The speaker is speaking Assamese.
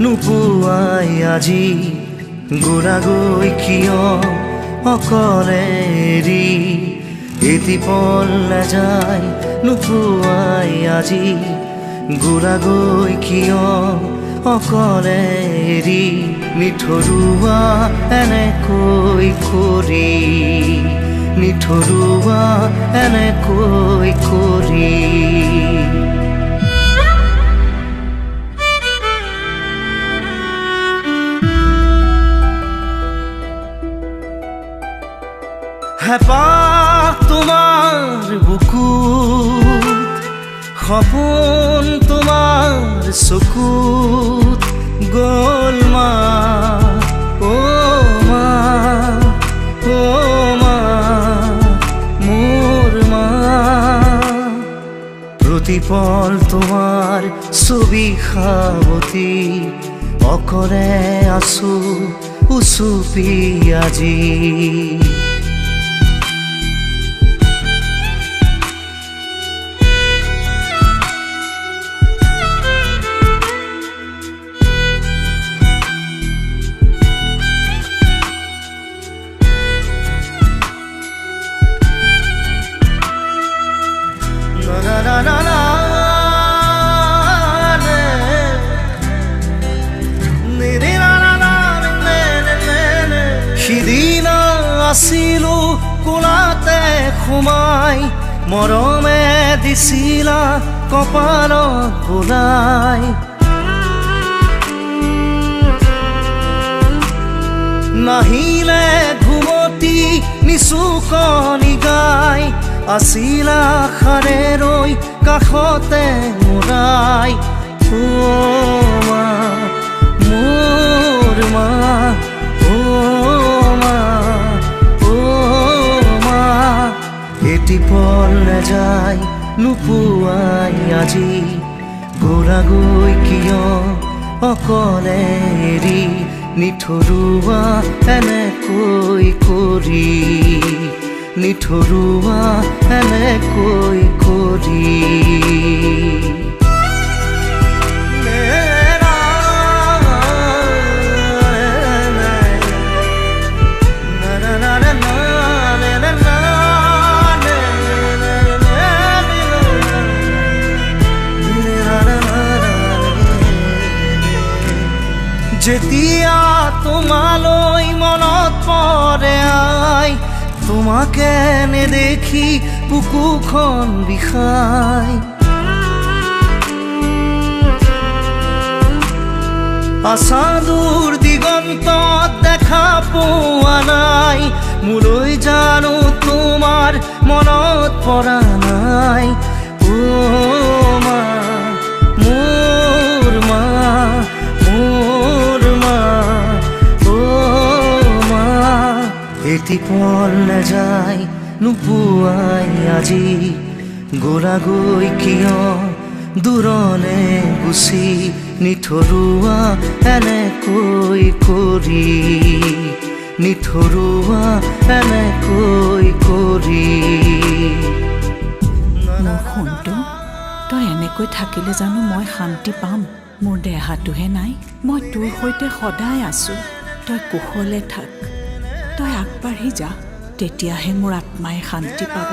নোপোৱাই আজি গোৰাগৈ কিয় অকলে এৰি এটি পল নাযায় নোপোৱাই আজি গোৰাগৈ কিয় অকলে এৰি নিঠৰুৱা এনেকৈ কৰি নিঠৰুৱা এনেকৈ কৰি হেঁপাহ তোমাৰ বুকুত সপোন তোমাৰ চকুত গ'ল মা মা মা মোৰ মা প্ৰতিপল তোমাৰ ছবি সাৱতি অকলে আছো উচুপি আজি সিদিনা আছিলো কোলাতে সোমাই মৰমে দিছিলা কপালত বোলাই নাহিলে ঘুমতি নিচুকনি গাই আছিলা খাৰে ৰৈ কাষতে মুৰাই মা মোৰ মা এটি পল নাযায় নোপোৱাই আজি গোৰাগৈ কিয় অকলে এৰি নিঠৰুৱা এনেকৈ কৰি নিঠৰুৱা এনেকৈ কৰি যেতিয়া তোমালৈ মনত পৰে আই তোমাকে নেদেখি বুকুখন বিষাই আশাদূৰ দিগন্তত দেখা পোৱা নাই মোলৈ জানো তোমাৰ মনত পৰা নাই মা মোৰ মা এটি পল নাযায় নোপোৱাই আজি গোৰাগৈ কিয় দূৰলে গুচি নিঠৰুৱা এনেকৈ কৰি নিঠৰুৱা এনেকৈ কৰি মোৰ সোণটো তই এনেকৈ থাকিলে জানো মই শান্তি পাম মোৰ দেহাটোহে নাই মই তোৰ সৈতে সদায় আছো তই কুশলে থাক তই আগবাঢ়ি যা তেতিয়াহে মোৰ আত্মাই শান্তি পাব